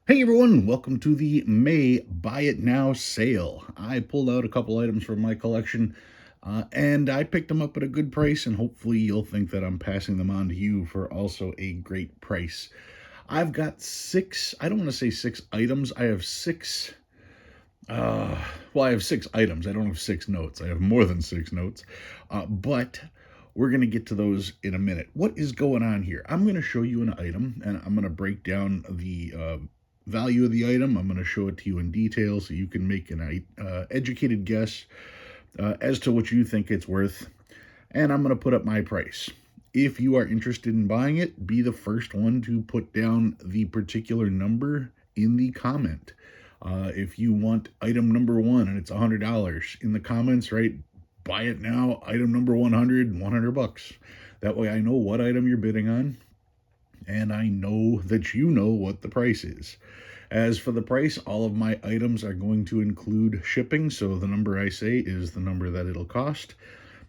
Hey everyone, welcome to the May Buy It Now sale. I pulled out a couple items from my collection and I picked them up at a good price, and hopefully you'll think that I'm passing them on to you for also a great price. I've got six, I don't want to say six items, I have uh, I have six items. I don't have six notes. I have more than six notes, but we're going to get to those in a minute. What is going on here? I'm going to show you an item, and I'm going to break down the value of the item. I'm going to show it to you in detail so you can make an educated guess as to what you think it's worth, and I'm going to put up my price. If you are interested in buying it, be the first one to put down the particular number in the comment. If you want item number one and it's $100 in the comments, right? Buy it now. Item number 100, $100. That way I know what item you're bidding on, and I know that you know what the price is. As for the price, all of my items are going to include shipping, so the number I say is the number that it'll cost.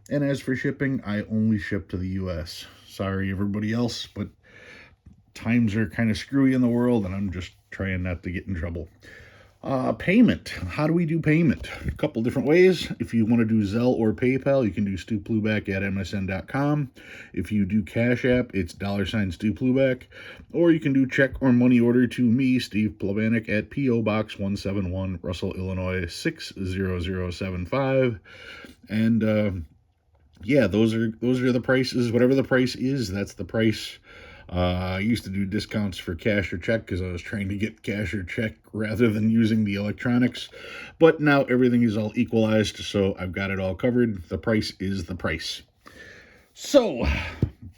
And as for shipping, I only ship to the US. Sorry, everybody else, but times are kind of screwy in the world, and I'm just trying not to get in trouble. Payment. How do we do payment? A couple different ways. If you want to do Zelle or PayPal, you can do stupluback@msn.com. If you do Cash App, it's $Stu Or you can do check or money order to me, Steve Plebanek, at P.O. Box 171, Russell, Illinois 60075. And yeah, those are the prices. Whatever the price is, that's the price. I used to do discounts for cash or check because I was trying to get cash or check rather than using the electronics. But now everything is all equalized, so I've got it all covered. The price is the price. So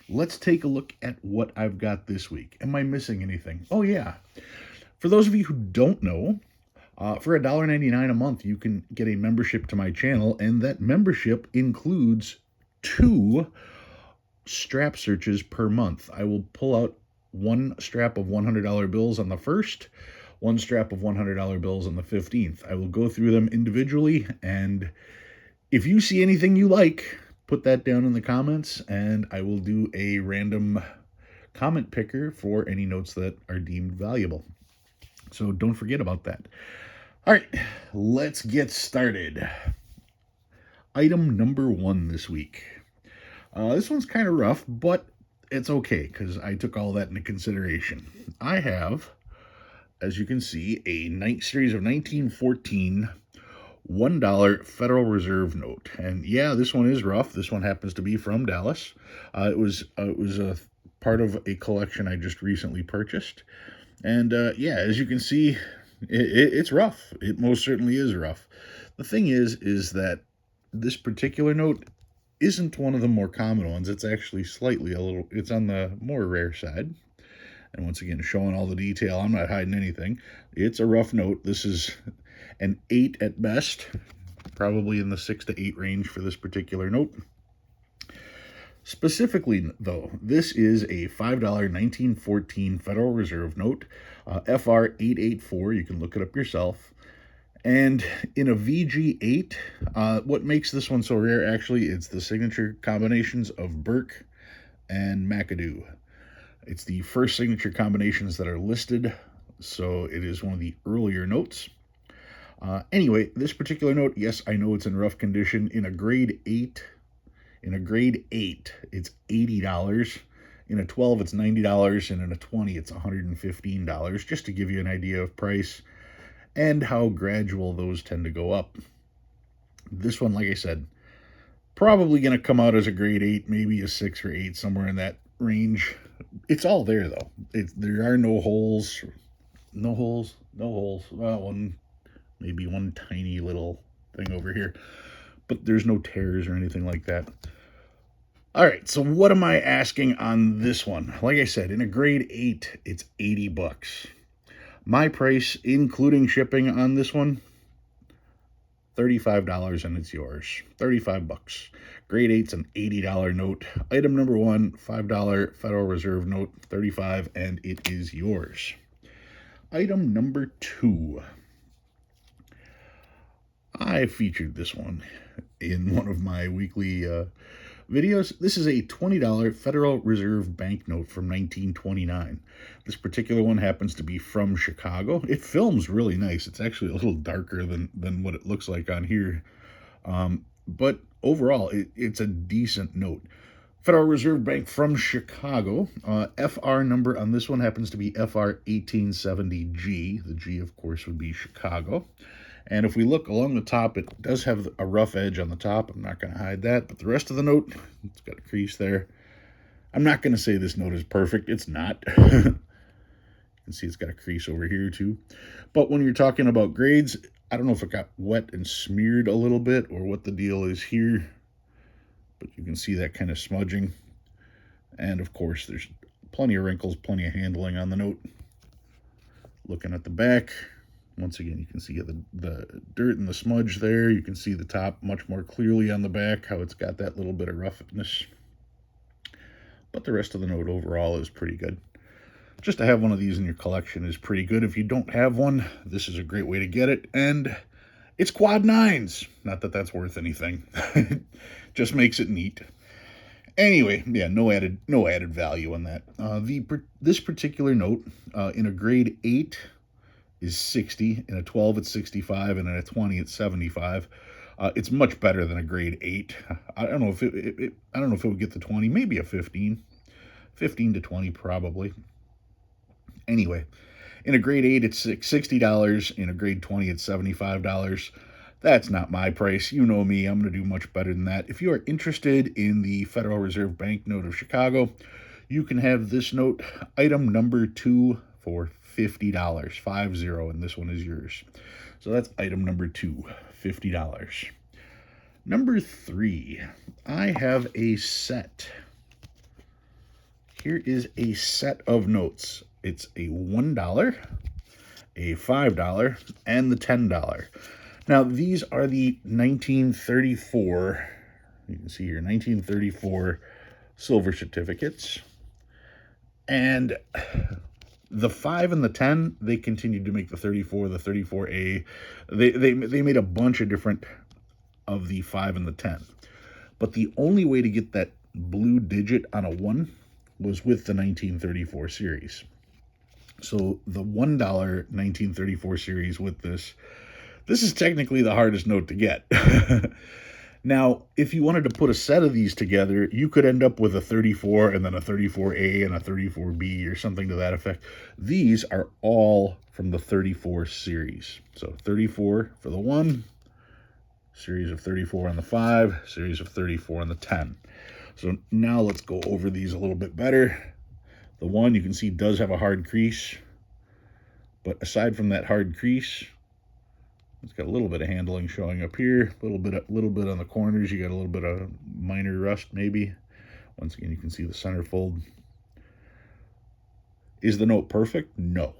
let's take a look at what I've got this week. Am I missing anything? Oh, yeah. For those of you who don't know, for $1.99 a month, you can get a membership to my channel, and that membership includes 2 strap searches per month. I will pull out one strap of $100 bills on the 1st, one strap of $100 bills on the 15th. I will go through them individually, and if you see anything you like, put that down in the comments, and I will do a random comment picker for any notes that are deemed valuable. So don't forget about that. All right, let's get started. Item number 1 this week. This one's kind of rough, but it's okay because I took all that into consideration. I have, as you can see, a series of 1914 $1 Federal Reserve note. And yeah, this one is rough. This one happens to be from Dallas. It was a part of a collection I just recently purchased. And yeah, as you can see, it's rough. It most certainly is rough. The thing is that this particular note isn't one of the more common ones. It's actually it's on the more rare side. And once again, showing all the detail, I'm not hiding anything. It's a rough note. This is an 8 at best, probably in the 6 to 8 range for this particular note. Specifically, though, this is a $5 1914 Federal Reserve note, FR 884. You can look it up yourself. And in a VG8, what makes this one so rare, actually, it's the signature combinations of Burke and McAdoo. It's the first signature combinations that are listed, so it is one of the earlier notes. Anyway, this particular note, yes, I know it's in rough condition. In a grade 8, it's $80. In a 12, it's $90, and in a 20, it's $115, just to give you an idea of price and how gradual those tend to go up. This one, like I said, probably going to come out as a grade 8, maybe a 6 or 8, somewhere in that range. It's all there, though. There are no holes. No holes. Well, maybe one tiny little thing over here. But there's no tears or anything like that. All right, so what am I asking on this one? Like I said, in a grade 8, it's $80. My price, including shipping on this one, $35, and it's yours. $35. Grade 8's an $80 note. Item number 1, $5 Federal Reserve note, $35, and it is yours. Item number 2. I featured this one in one of my weekly Videos, this is a $20 Federal Reserve banknote from 1929. This particular one happens to be from Chicago. It films really nice. It's actually a little darker than what it looks like on here. But overall, it's a decent note. Federal Reserve Bank from Chicago. FR number on this one happens to be FR 1870G. The G, of course, would be Chicago. And if we look along the top, it does have a rough edge on the top. I'm not going to hide that. But the rest of the note, it's got a crease there. I'm not going to say this note is perfect. It's not. You can see it's got a crease over here too. But when you're talking about grades, I don't know if it got wet and smeared a little bit or what the deal is here. But you can see that kind of smudging. And of course, there's plenty of wrinkles, plenty of handling on the note. Looking at the back, once again, you can see the dirt and the smudge there. You can see the top much more clearly on the back, how it's got that little bit of roughness. But the rest of the note overall is pretty good. Just to have one of these in your collection is pretty good. If you don't have one, this is a great way to get it. And it's quad nines. Not that that's worth anything. Just makes it neat. Anyway, yeah, no added value on that. This particular note in a grade 8 is 60, in a 12 it's 65, and in a 20 it's 75. It's much better than a grade 8. I don't know if it would get the 20, maybe a 15 to 20 probably. Anyway, in a grade 8 it's $60, in a grade 20 it's $75. That's not my price. You know me, I'm going to do much better than that. If you are interested in the Federal Reserve Bank note of Chicago, you can have this note, item number 2, for $50, 50, and this one is yours. So that's item number 2, $50. Number 3, I have a set. Here is a set of notes. It's a $1, a $5, and the $10. Now, these are the 1934, you can see here, 1934 silver certificates. And the 5 and the 10, they continued to make the 34, the 34A. They made a bunch of different of the 5 and the 10. But the only way to get that blue digit on a 1 was with the 1934 series. So the $1 1934 series with this is technically the hardest note to get. Now, if you wanted to put a set of these together, you could end up with a 34 and then a 34A and a 34B or something to that effect. These are all from the 34 series. So 34 for the 1, series of 34 on the 5, series of 34 on the 10. So now let's go over these a little bit better. The 1, you can see, does have a hard crease. But aside from that hard crease, it's got a little bit of handling showing up here, a little bit on the corners. You got a little bit of minor rust maybe. Once again, you can see the center fold. Is the note perfect? No.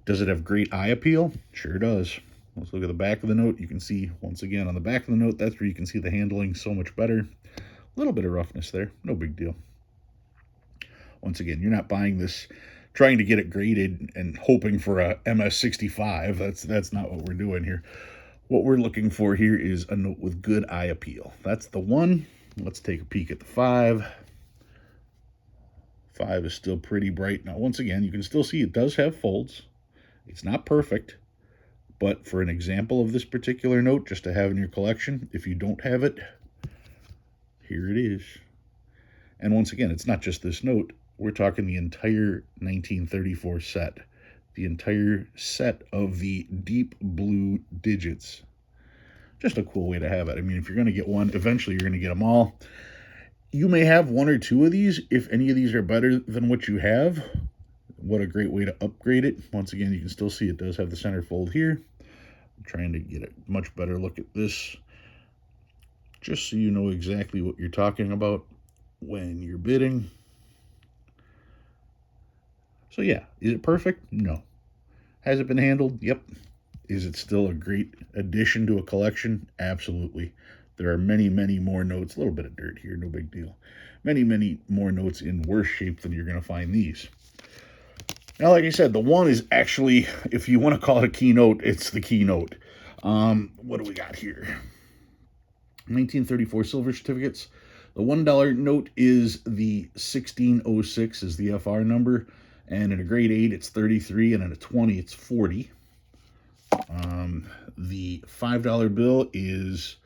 Does it have great eye appeal? Sure does. Let's look at the back of the note. You can see, once again, on the back of the note, that's where you can see the handling so much better. A little bit of roughness there, no big deal. Once again, you're not buying this trying to get it graded and hoping for a MS65. That's not what we're doing here. What we're looking for here is a note with good eye appeal. That's the 1. Let's take a peek at the 5. 5 is still pretty bright. Now, once again, you can still see it does have folds. It's not perfect, but for an example of this particular note, just to have in your collection, if you don't have it, here it is. And once again, it's not just this note. We're talking the entire 1934 set. The entire set of the deep blue digits. Just a cool way to have it. I mean, if you're going to get one, eventually you're going to get them all. You may have 1 or 2 of these. If any of these are better than what you have, what a great way to upgrade it. Once again, you can still see it does have the center fold here. I'm trying to get a much better look at this, just so you know exactly what you're talking about when you're bidding. So yeah, is it perfect? No. Has it been handled? Yep. Is it still a great addition to a collection? Absolutely. There are many, many more notes. A little bit of dirt here, no big deal. Many, many more notes in worse shape than you're going to find these. Now, like I said, the 1 is actually, if you want to call it a keynote, it's the keynote. What do we got here? 1934 silver certificates. The $1 note is the 1606 is the FR number, and in a grade 8 it's 33, and in a 20 it's 40. The $5 bill is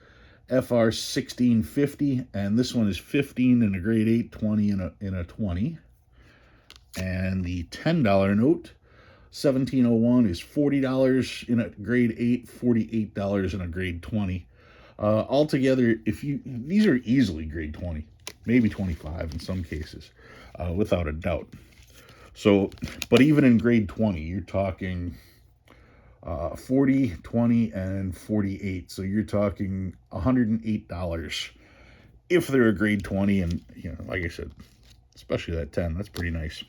FR 1650, and this one is 15 in a grade 8, 20 in a 20. And the $10 note, 1701, is $40 in a grade 8, $48 in a grade 20. Altogether, these are easily grade 20, maybe 25 in some cases, without a doubt. So, but even in grade 20, you're talking 40, 20, and 48. So you're talking $108 if they're a grade 20. And, like I said, especially that 10, that's pretty nice.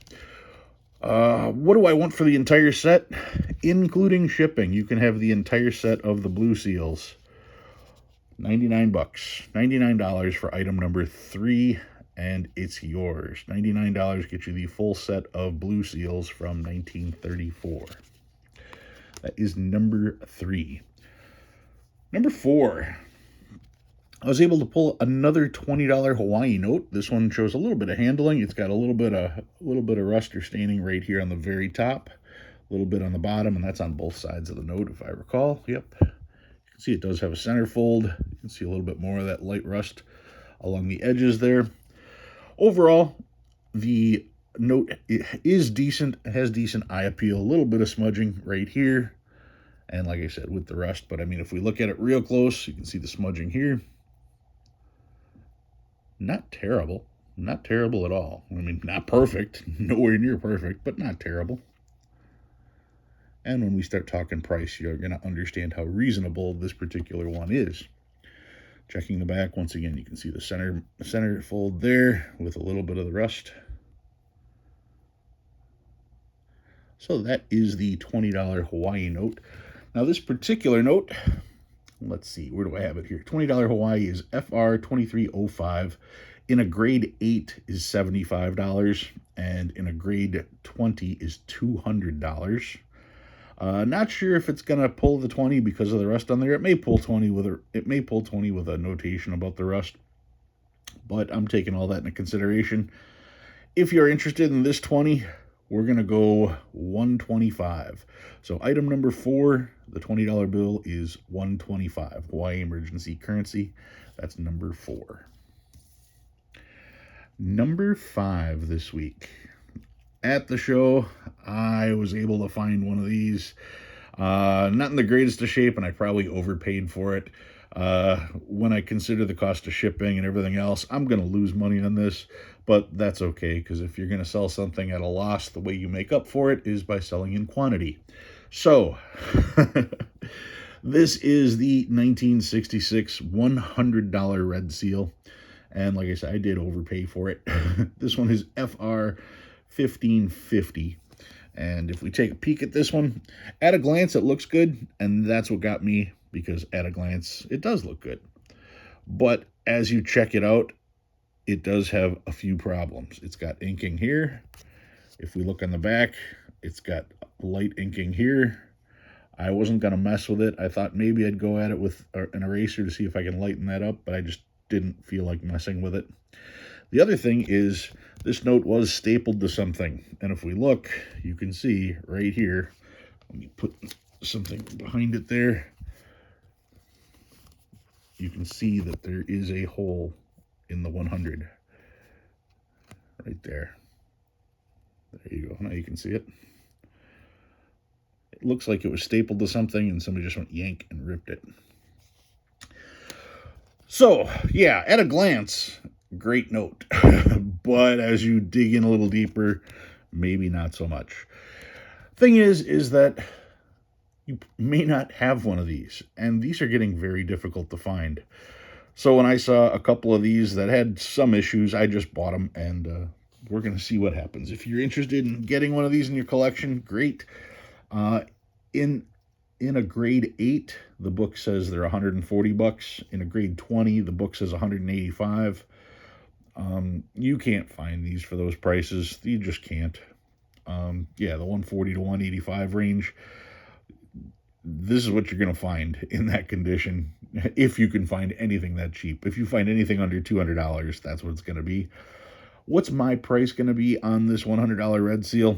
What do I want for the entire set? Including shipping, you can have the entire set of the blue seals. $99. $99 for item number 3, and it's yours. $99 gets you the full set of blue seals from 1934. That is number 3. Number 4. I was able to pull another $20 Hawaii note. This one shows a little bit of handling. It's got a little bit of rust or staining right here on the very top, a little bit on the bottom, and that's on both sides of the note, if I recall. Yep. You can see it does have a center fold. You can see a little bit more of that light rust along the edges there. Overall, the note is decent. It has decent eye appeal. A little bit of smudging right here, and like I said, with the rust. But I mean, if we look at it real close, you can see the smudging here. Not terrible. Not terrible at all. I mean, not perfect. Nowhere near perfect, but not terrible. And when we start talking price, you're going to understand how reasonable this particular one is. Checking the back, once again, you can see the center fold there with a little bit of the rust. So that is the $20 Hawaii note. Now this particular note, let's see, where do I have it here? $20 Hawaii is FR 2305. In a grade 8 is $75, and in a grade 20 is $200. Not sure if it's gonna pull the 20 because of the rust on there. It may pull 20 with a notation about the rust, but I'm taking all that into consideration. If you're interested in this 20, we're gonna go $125. So item number 4, the $20 bill, is $125. Hawaii emergency currency. That's number 4. Number 5 this week. At the show, I was able to find one of these. Not in the greatest of shape, and I probably overpaid for it. When I consider the cost of shipping and everything else, I'm going to lose money on this, but that's okay, because if you're going to sell something at a loss, the way you make up for it is by selling in quantity. So, this is the 1966 $100 red seal, and like I said, I did overpay for it. This one is FR 1550. And if we take a peek at this one, at a glance, it looks good. And that's what got me, because at a glance, it does look good. But as you check it out, it does have a few problems. It's got inking here. If we look on the back, it's got light inking here. I wasn't going to mess with it. I thought maybe I'd go at it with an eraser to see if I can lighten that up, but I just didn't feel like messing with it. The other thing is, this note was stapled to something. And if we look, you can see right here, let me put something behind it there, you can see that there is a hole in the 100. Right there. There you go. Now you can see it. It looks like it was stapled to something and somebody just went yank and ripped it. So, yeah, at a glance, great note. But as you dig in a little deeper, maybe not so much. Thing is that you may not have one of these, and these are getting very difficult to find. So when I saw a couple of these that had some issues, I just bought them, and we're going to see what happens. If you're interested in getting one of these in your collection, great. In a grade 8, the book says they're $140. In a grade 20, the book says $185. You can't find these for those prices. You just can't. Yeah, the $140 to $185 range. this is what you're going to find in that condition, if you can find anything that cheap. If you find anything under $200, that's what it's going to be. What's my price going to be on this $100 red seal?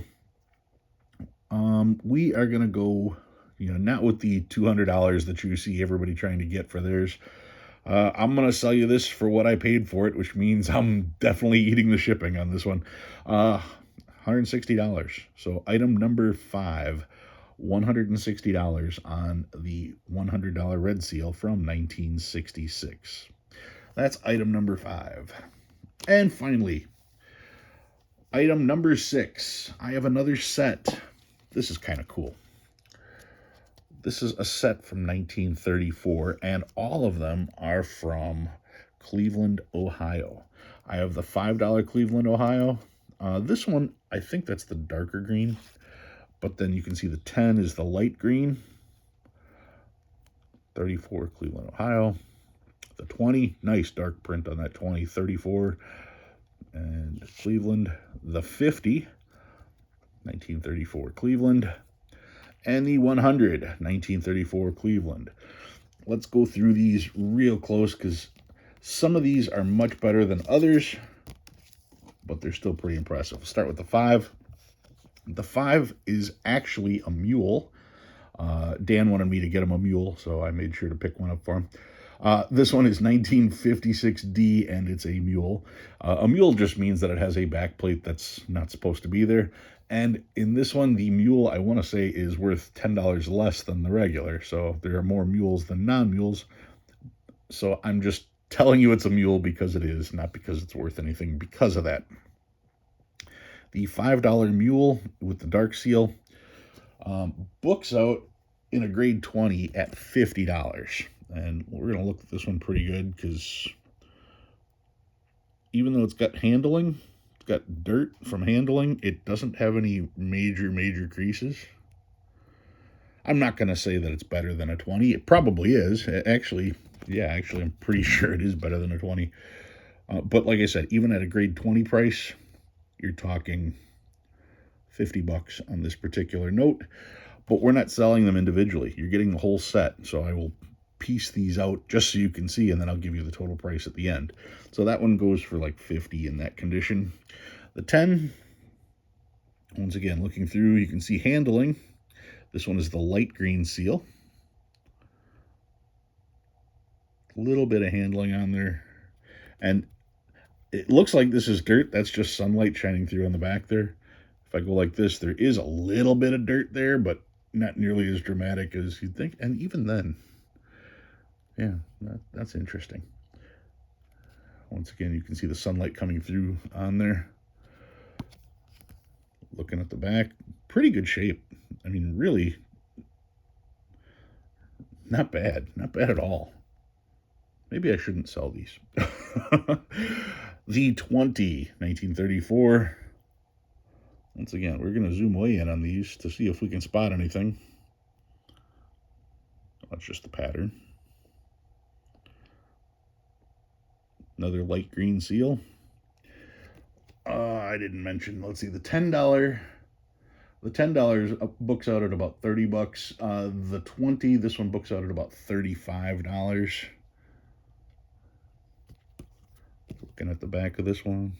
We are going to go, not with the $200 that you see everybody trying to get for theirs. I'm going to sell you this for what I paid for it, which means I'm definitely eating the shipping on this one. $160. So item number 5, $160 on the $100 red seal from 1966. That's item number 5. And finally, item number 6. I have another set. This is kind of cool. This is a set from 1934, and all of them are from Cleveland, Ohio. I have the $5 Cleveland, Ohio. This one, I think that's the darker green, but then you can see the 10 is the light green. 34 Cleveland, Ohio. The 20, nice dark print on that 20. 34 and Cleveland. The 50, 1934 Cleveland. And the 100, 1934 Cleveland. Let's go through these real close because some of these are much better than others, but they're still pretty impressive. We'll start with the 5. The 5 is actually a mule. Dan wanted me to get him a mule, so I made sure to pick one up for him. This one is 1956D, and it's a mule. A mule just means that it has a back plate that's not supposed to be there. And in this one, the mule, I want to say, is worth $10 less than the regular. So there are more mules than non-mules. So I'm just telling you it's a mule because it is, not because it's worth anything because of that. The $5 mule with the dark seal books out in a grade 20 at $50. And we're going to look at this one pretty good because even though it's got handling, it's got dirt from handling, it doesn't have any major creases. I'm not going to say that it's better than a 20. It probably is. Actually, I'm pretty sure it is better than a 20. But like I said, even at a grade 20 price, you're talking $50 on this particular note. But we're not selling them individually. You're getting the whole set. So I will piece these out just so you can see, and then I'll give you the total price at the end. So that one goes for like $50 in that condition. The 10, once again, looking through, you can see handling. This one is the light green seal. A little bit of handling on there. And it looks like this is dirt. That's just sunlight shining through on the back there. If I go like this, there is a little bit of dirt there, but not nearly as dramatic as you'd think. And even then, yeah, that's interesting. Once again, you can see the sunlight coming through on there. Looking at the back, pretty good shape. I mean, really, not bad. Not bad at all. Maybe I shouldn't sell these. The 20, 1934. Once again, we're going to zoom way in on these to see if we can spot anything. That's just the pattern. Another light green seal. I didn't mention, let's see, the $10. The $10 books out at about $30. The 20, this one books out at about $35. Looking at the back of this one.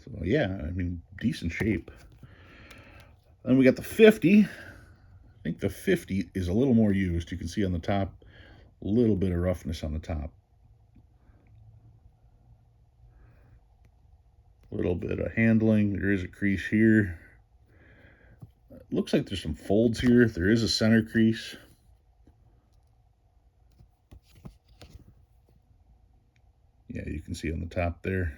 So yeah, I mean, decent shape. Then we got the 50. I think the 50 is a little more used. You can see on the top, a little bit of roughness on the top. A little bit of handling. There is a crease here. It looks like there's some folds here. There is a center crease. Yeah, you can see on the top there.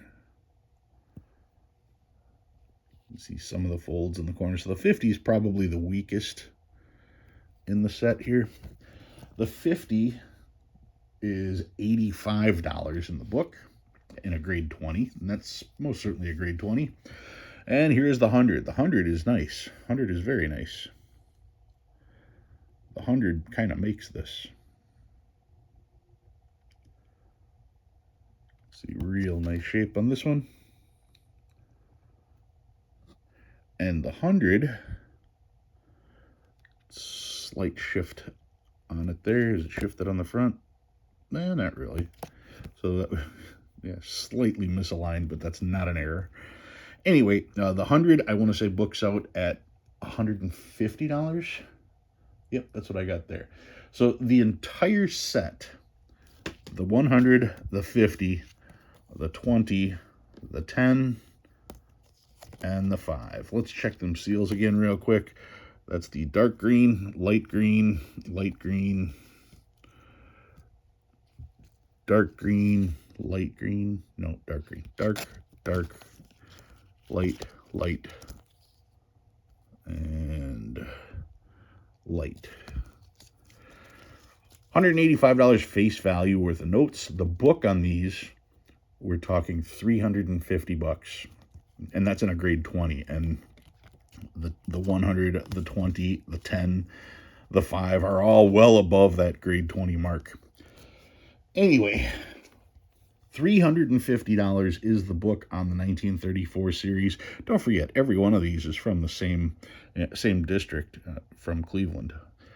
You see some of the folds in the corner. So the 50 is probably the weakest in the set here. The 50 is $85 in the book in a grade 20, and that's most certainly a grade 20. And here's the 100. The 100 is nice. 100 is very nice. The 100 kind of makes this. See, real nice shape on this one. And the 100, slight shift on it there. Is it shifted on the front? Nah, not really. So that, yeah, slightly misaligned, but that's not an error. Anyway, the 100, I want to say books out at $150. Yep, that's what I got there. So the entire set, the 100, the 50, the 20, the 10, and the 5. Let's check them seals again real quick. That's the dark green, light green, light green, dark green, light green, no, dark green, dark, dark, light, light, and light. $185 face value worth of notes. The book on these, we're talking $350, and that's in a grade 20. And the 100, the 20, the 10, the 5 are all well above that grade 20 mark. Anyway, $350 is the book on the 1934 series. Don't forget, every one of these is from the same district, from Cleveland.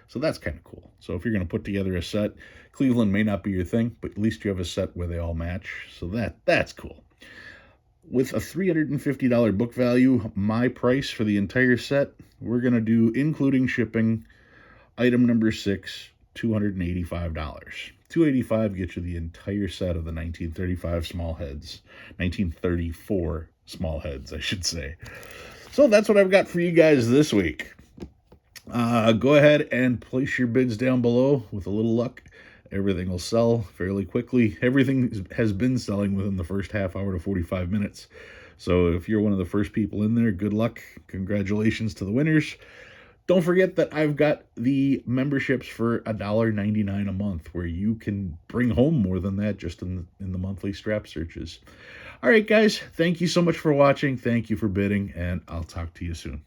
So that's kind of cool. So if you're going to put together a set, Cleveland may not be your thing, but at least you have a set where they all match. So that's cool. With a $350 book value, my price for the entire set, we're going to do, including shipping, item number 6, $285. $285 gets you the entire set of the 1935 small heads. 1934 small heads, I should say. So that's what I've got for you guys this week. Go ahead and place your bids down below. With a little luck, everything will sell fairly quickly. Everything has been selling within the first half hour to 45 minutes. So if you're one of the first people in there, good luck. Congratulations to the winners. Don't forget that I've got the memberships for $1.99 a month, where you can bring home more than that just in the monthly strap searches. All right, guys, thank you so much for watching. Thank you for bidding, and I'll talk to you soon.